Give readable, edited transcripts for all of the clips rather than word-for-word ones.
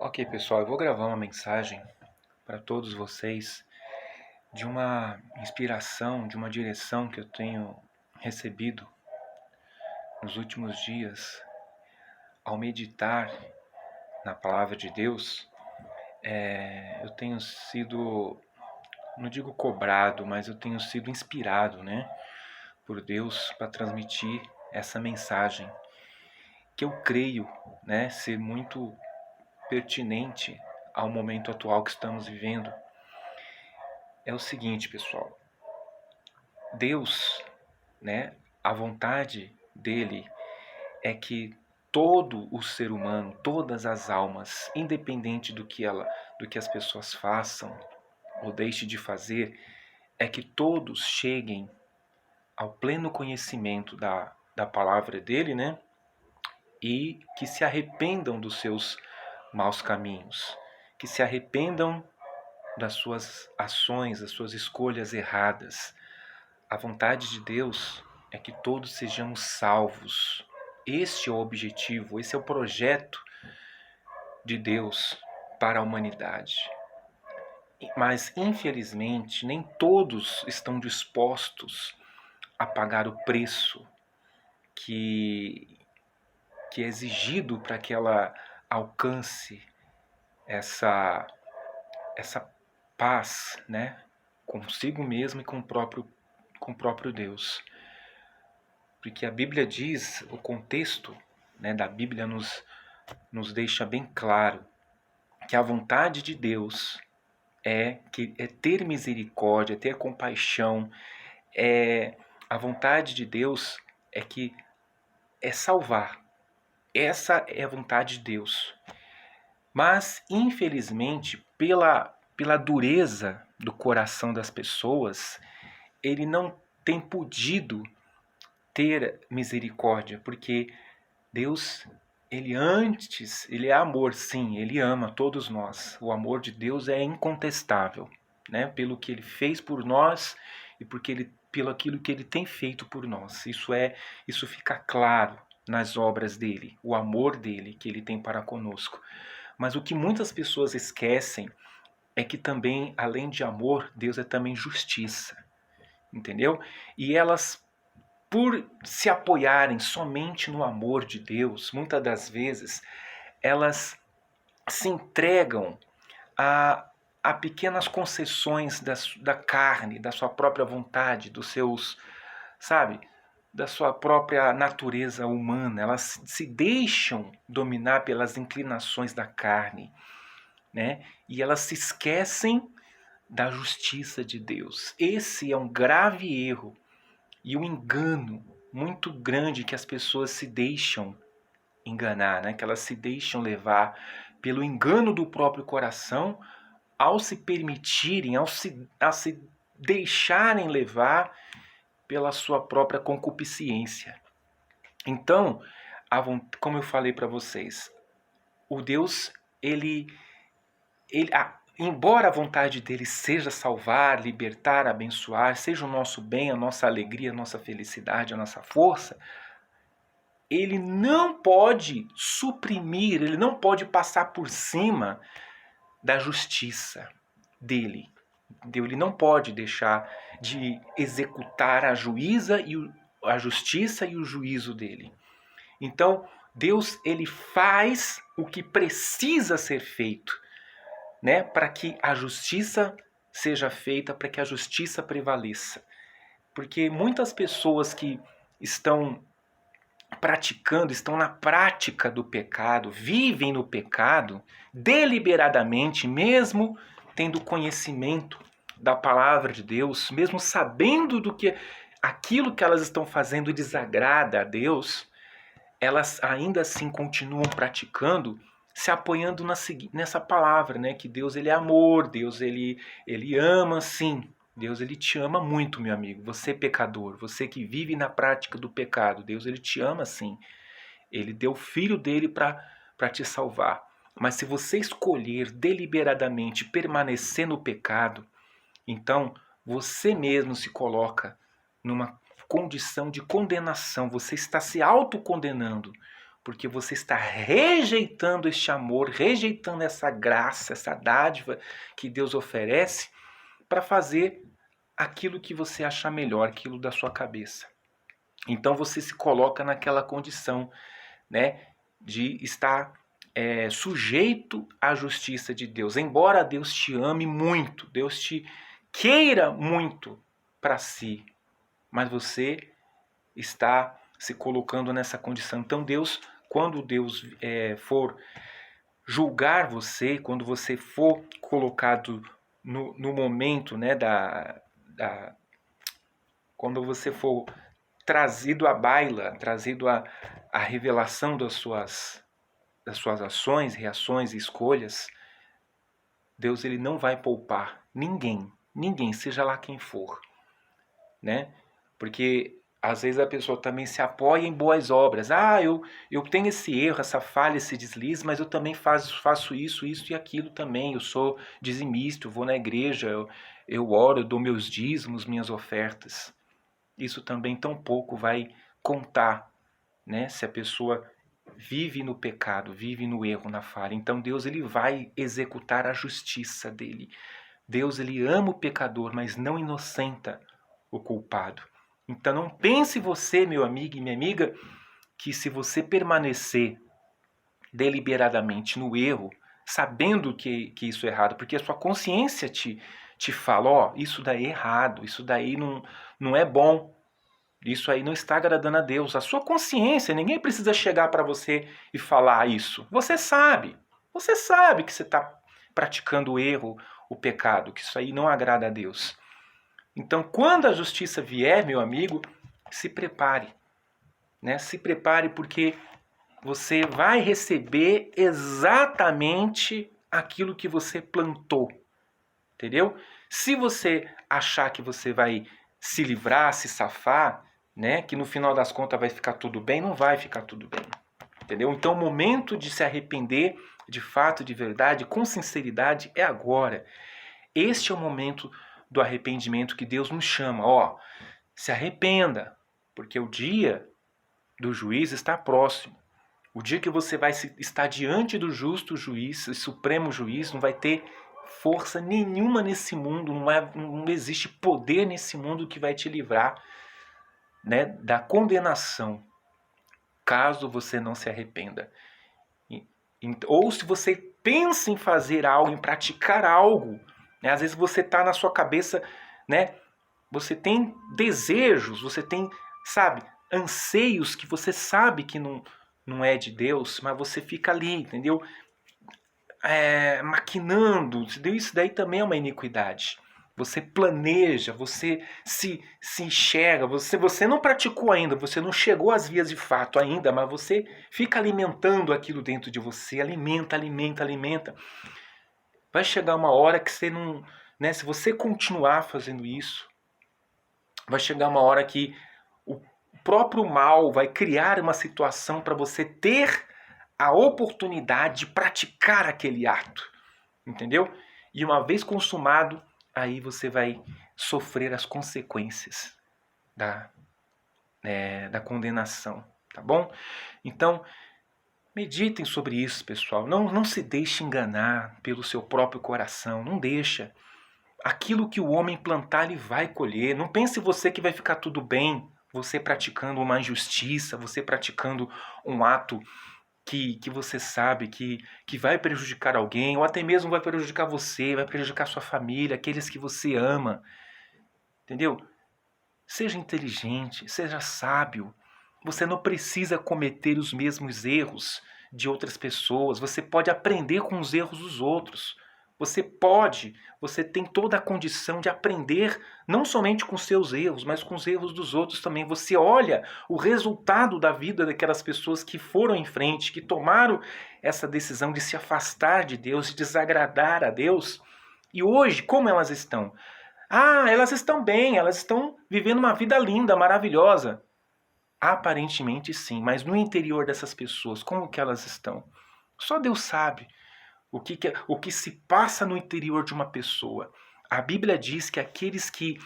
Ok, pessoal, eu vou gravar uma mensagem para todos vocês de uma inspiração, de uma direção que eu tenho recebido nos últimos dias ao meditar na palavra de Deus. Eu tenho sido, não digo cobrado, mas eu tenho sido inspirado, por Deus para transmitir essa mensagem que eu creio, ser muito pertinente ao momento atual que estamos vivendo. É o seguinte, pessoal. Deus, a vontade dele é que todo o ser humano, todas as almas, independente do que as pessoas façam ou deixem de fazer, é que todos cheguem ao pleno conhecimento da palavra dele, e que se arrependam dos seus maus caminhos, que se arrependam das suas ações, das suas escolhas erradas. A vontade de Deus é que todos sejamos salvos. Este é o objetivo, esse é o projeto de Deus para a humanidade. Mas, infelizmente, nem todos estão dispostos a pagar o preço que é exigido para que ela alcance essa paz, consigo mesmo e com o próprio Deus. Porque a Bíblia diz, o contexto da Bíblia nos deixa bem claro que a vontade de Deus é ter misericórdia, ter compaixão. A vontade de Deus é salvar. Essa é a vontade de Deus. Mas, infelizmente, pela dureza do coração das pessoas, ele não tem podido ter misericórdia, porque Deus, ele é amor, sim, ele ama todos nós. O amor de Deus é incontestável, pelo que ele fez por nós e pelo aquilo que ele tem feito por nós. Isso fica claro nas obras dele, o amor dele que ele tem para conosco. Mas o que muitas pessoas esquecem é que também, além de amor, Deus é também justiça, entendeu? E elas, por se apoiarem somente no amor de Deus, muitas das vezes, elas se entregam a pequenas concessões da carne, da sua própria vontade, dos seus, da sua própria natureza humana. Elas se deixam dominar pelas inclinações da carne, e elas se esquecem da justiça de Deus. Esse é um grave erro e um engano muito grande que as pessoas se deixam enganar, que elas se deixam levar pelo engano do próprio coração ao se permitirem, a se deixarem levar pela sua própria concupiscência. Então, como eu falei para vocês, o Deus, embora a vontade dele seja salvar, libertar, abençoar, seja o nosso bem, a nossa alegria, a nossa felicidade, a nossa força, ele não pode suprimir, ele não pode passar por cima da justiça dele. Ele não pode deixar de executar a justiça e o juízo dele. Então, Deus, ele faz o que precisa ser feito, para que a justiça seja feita, para que a justiça prevaleça. Porque muitas pessoas que estão na prática do pecado, vivem no pecado deliberadamente, mesmo tendo conhecimento da palavra de Deus, mesmo sabendo do que aquilo que elas estão fazendo desagrada a Deus, elas ainda assim continuam praticando, se apoiando nessa palavra, que Deus, ele é amor, Deus, ele ama, sim. Deus, ele te ama muito, meu amigo. Você pecador, você que vive na prática do pecado, Deus, ele te ama, sim. Ele deu o filho dele para te salvar. Mas se você escolher deliberadamente permanecer no pecado, então você mesmo se coloca numa condição de condenação. Você está se autocondenando, porque você está rejeitando este amor, rejeitando essa graça, essa dádiva que Deus oferece para fazer aquilo que você achar melhor, aquilo da sua cabeça. Então você se coloca naquela condição, né, de estar sujeito à justiça de Deus. Embora Deus te ame muito, Deus te queira muito para si, mas você está se colocando nessa condição. Então Deus, quando Deus for julgar você, quando você for colocado no momento, né, quando você for trazido à baila, trazido à revelação das suas ações, reações e escolhas, Deus ele não vai poupar ninguém, seja lá quem for, né? Porque às vezes a pessoa também se apoia em boas obras. Eu tenho esse erro, essa falha, esse deslize, mas eu também faço isso e aquilo também. Eu sou dizimista, eu vou na igreja, eu oro, eu dou meus dízimos, minhas ofertas. Isso também tão pouco vai contar, né? Se a pessoa vive no pecado, vive no erro, na falha. Então Deus ele vai executar a justiça dele. Deus ele ama o pecador, mas não inocenta o culpado. Então não pense você, meu amigo e minha amiga, que se você permanecer deliberadamente no erro, sabendo que isso é errado, porque a sua consciência te fala, isso daí é errado, isso daí não é bom, isso aí não está agradando a Deus. A sua consciência, ninguém precisa chegar para você e falar isso. Você sabe que você está praticando o erro, o pecado, que isso aí não agrada a Deus. Então, quando a justiça vier, meu amigo, se prepare, né? Se prepare porque você vai receber exatamente aquilo que você plantou, entendeu? Se você achar que você vai se livrar, se safar, né? Que no final das contas vai ficar tudo bem, não vai ficar tudo bem, entendeu? Então, o momento de se arrepender, de fato, de verdade, com sinceridade, é agora. Este é o momento do arrependimento que Deus nos chama. Se arrependa, porque o dia do juiz está próximo. O dia que você vai estar diante do justo juiz, o supremo juiz, não vai ter força nenhuma nesse mundo, não existe poder nesse mundo que vai te livrar, né, da condenação, caso você não se arrependa. Ou se você pensa em fazer algo, em praticar algo, né, às vezes você está na sua cabeça, né, você tem desejos, você tem, sabe, anseios que você sabe que não é de Deus, mas você fica ali, entendeu? Maquinando, isso daí também é uma iniquidade. Você planeja, você se enxerga, você não praticou ainda, você não chegou às vias de fato ainda, mas você fica alimentando aquilo dentro de você, alimenta. Vai chegar uma hora que você não, né, se você continuar fazendo isso, vai chegar uma hora que o próprio mal vai criar uma situação para você ter a oportunidade de praticar aquele ato, entendeu? E uma vez consumado, aí você vai sofrer as consequências da condenação, tá bom? Então, meditem sobre isso, pessoal. Não se deixe enganar pelo seu próprio coração, não deixa. Aquilo que o homem plantar, ele vai colher. Não pense você que vai ficar tudo bem, você praticando uma injustiça, você praticando um ato que você sabe que vai prejudicar alguém, ou até mesmo vai prejudicar você, vai prejudicar sua família, aqueles que você ama. Entendeu? Seja inteligente, seja sábio. Você não precisa cometer os mesmos erros de outras pessoas. Você pode aprender com os erros dos outros. Você tem toda a condição de aprender não somente com seus erros, mas com os erros dos outros também. Você olha o resultado da vida daquelas pessoas que foram em frente, que tomaram essa decisão de se afastar de Deus, de desagradar a Deus. E hoje, como elas estão? Elas estão bem, elas estão vivendo uma vida linda, maravilhosa. Aparentemente sim, mas no interior dessas pessoas, como que elas estão? Só Deus sabe o que se passa no interior de uma pessoa. A Bíblia diz que aqueles que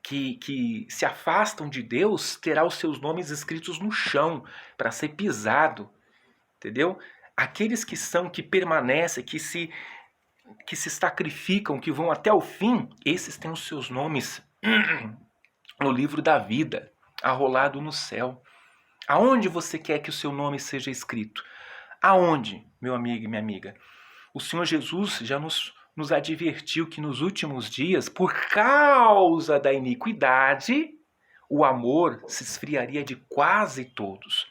que se afastam de Deus terá os seus nomes escritos no chão para ser pisado, entendeu? Aqueles que permanecem, que se sacrificam, que vão até o fim, esses têm os seus nomes no livro da vida, arrolado no céu. Aonde você quer que o seu nome seja escrito? Aonde, meu amigo e minha amiga? O Senhor Jesus já nos advertiu que nos últimos dias, por causa da iniquidade, o amor se esfriaria de quase todos.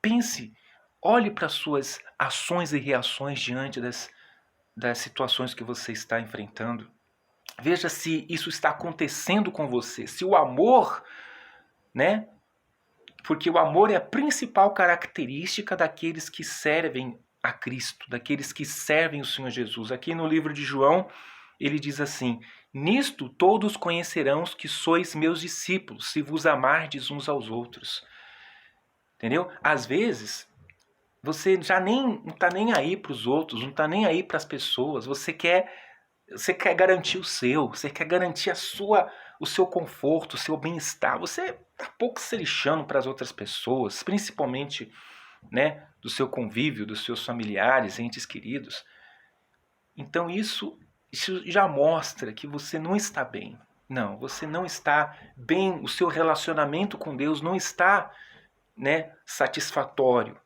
Pense, olhe para suas ações e reações diante das situações que você está enfrentando. Veja se isso está acontecendo com você. Se o amor, né? Porque o amor é a principal característica daqueles que servem a Cristo, daqueles que servem o Senhor Jesus. Aqui no livro de João, ele diz assim: nisto todos conhecerão que sois meus discípulos, se vos amardes uns aos outros. Entendeu? Às vezes, você já não está nem aí para os outros, não está nem aí para as pessoas. Você quer garantir o seu, você quer garantir o seu conforto, o seu bem-estar. Você está pouco se lixando para as outras pessoas, principalmente, né, do seu convívio, dos seus familiares, entes queridos. Então isso já mostra que você não está bem. Não, você não está bem, o seu relacionamento com Deus não está, né, satisfatório.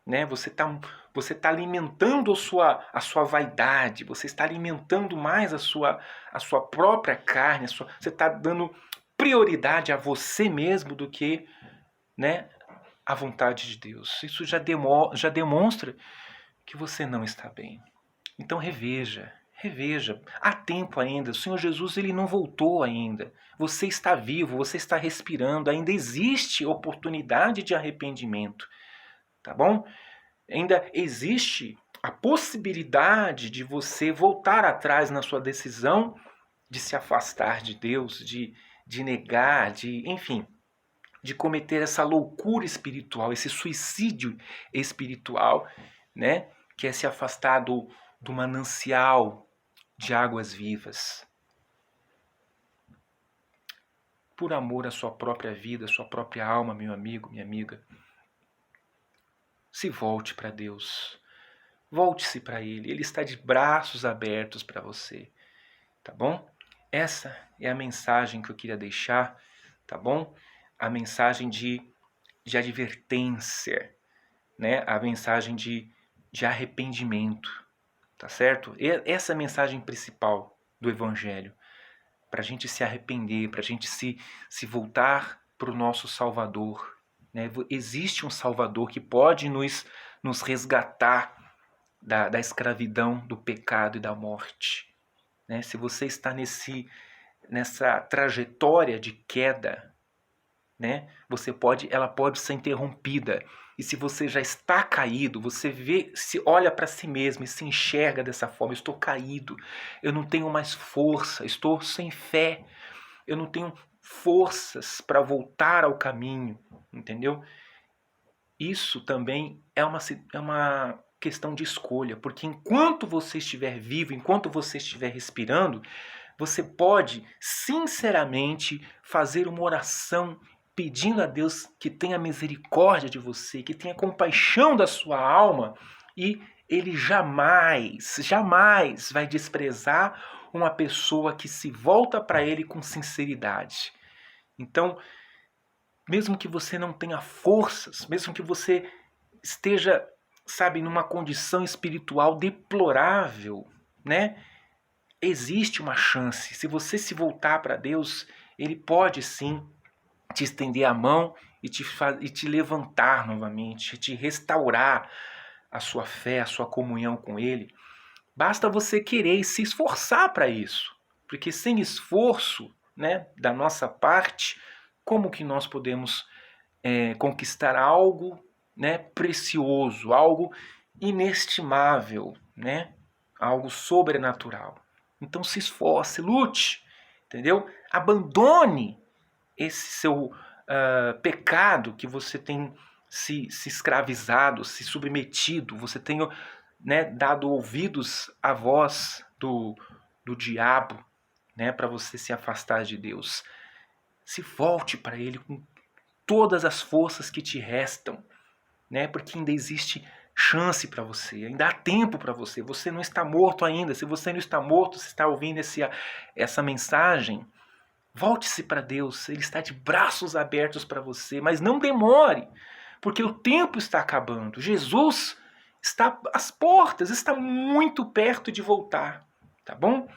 Né? Você tá alimentando a sua vaidade, você está alimentando mais a sua própria carne, você está dando prioridade a você mesmo do que, né, a vontade de Deus. Isso já demonstra que você não está bem. Então reveja. Há tempo ainda. O Senhor Jesus ele não voltou ainda. Você está vivo, você está respirando. Ainda existe oportunidade de arrependimento. Tá bom? Ainda existe a possibilidade de você voltar atrás na sua decisão de se afastar de Deus, de negar, enfim, de cometer essa loucura espiritual, esse suicídio espiritual, né? Que é se afastar do manancial de águas vivas. Por amor à sua própria vida, à sua própria alma, meu amigo, minha amiga. Se volte para Deus. Volte-se para Ele. Ele está de braços abertos para você. Tá bom? Essa é a mensagem que eu queria deixar. Tá bom? A mensagem de advertência. Né? A mensagem de arrependimento. Tá certo? Essa é a mensagem principal do Evangelho. Para a gente se arrepender, para a gente se voltar para o nosso Salvador. Né? Existe um Salvador que pode nos resgatar da escravidão, do pecado e da morte. Né? Se você está nessa trajetória de queda, né? Ela pode ser interrompida. E se você já está caído, você olha para si mesmo e se enxerga dessa forma: eu estou caído, eu não tenho mais força, estou sem fé, eu não tenho forças para voltar ao caminho, entendeu? Isso também é uma questão de escolha, porque enquanto você estiver vivo, enquanto você estiver respirando, você pode sinceramente fazer uma oração pedindo a Deus que tenha misericórdia de você, que tenha compaixão da sua alma, e Ele jamais vai desprezar uma pessoa que se volta para Ele com sinceridade. Então, mesmo que você não tenha forças, mesmo que você esteja, sabe, numa condição espiritual deplorável, né? Existe uma chance. Se você se voltar para Deus, Ele pode sim te estender a mão e te levantar novamente, te restaurar a sua fé, a sua comunhão com Ele. Basta você querer e se esforçar para isso. Porque sem esforço, né, da nossa parte, como que nós podemos conquistar algo, né, precioso, algo inestimável, né, algo sobrenatural? Então se esforce, lute, entendeu? Abandone esse seu pecado que você tem se escravizado, se submetido, você tem, né, dado ouvidos à voz do diabo, né, para você se afastar de Deus. Se volte para Ele com todas as forças que te restam, né, porque ainda existe chance para você, ainda há tempo para você. Você não está morto ainda. Se você não está morto, você está ouvindo essa mensagem, volte-se para Deus. Ele está de braços abertos para você, mas não demore, porque o tempo está acabando. Jesus está às portas, está muito perto de voltar, tá bom?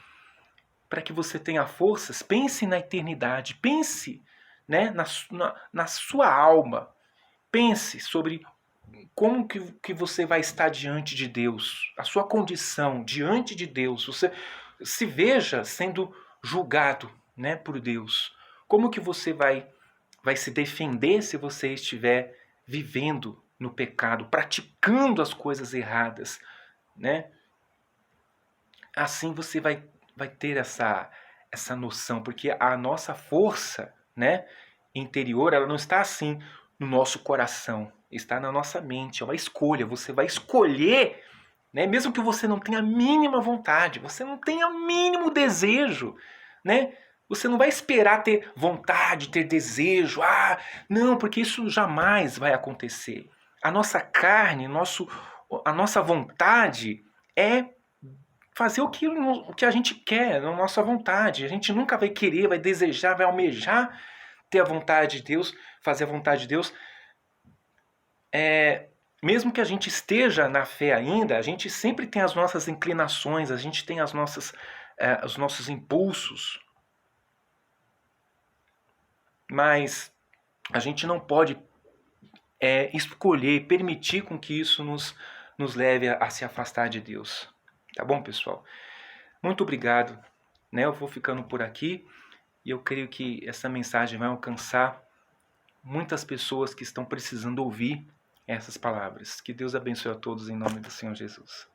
Para que você tenha forças, pense na eternidade, pense, né, na sua alma, pense sobre como que você vai estar diante de Deus, a sua condição diante de Deus. Você se veja sendo julgado, né, por Deus. Como que você vai se defender se você estiver vivendo no pecado, praticando as coisas erradas, né? Assim você vai ter essa noção, porque a nossa força, né, interior, ela não está assim no nosso coração, está na nossa mente, é uma escolha. Você vai escolher, né, mesmo que você não tenha a mínima vontade, você não tenha o mínimo desejo, né? Você não vai esperar ter vontade, ter desejo. Ah, não, porque isso jamais vai acontecer. A nossa carne, a nossa vontade é fazer o que a gente quer, na nossa vontade. A gente nunca vai querer, vai desejar, vai almejar ter a vontade de Deus, fazer a vontade de Deus. Mesmo que a gente esteja na fé ainda, a gente sempre tem as nossas inclinações, a gente tem os nossos impulsos. Mas a gente não pode escolher, permitir com que isso nos leve a se afastar de Deus. Tá bom, pessoal? Muito obrigado. Né? Eu vou ficando por aqui e eu creio que essa mensagem vai alcançar muitas pessoas que estão precisando ouvir essas palavras. Que Deus abençoe a todos em nome do Senhor Jesus.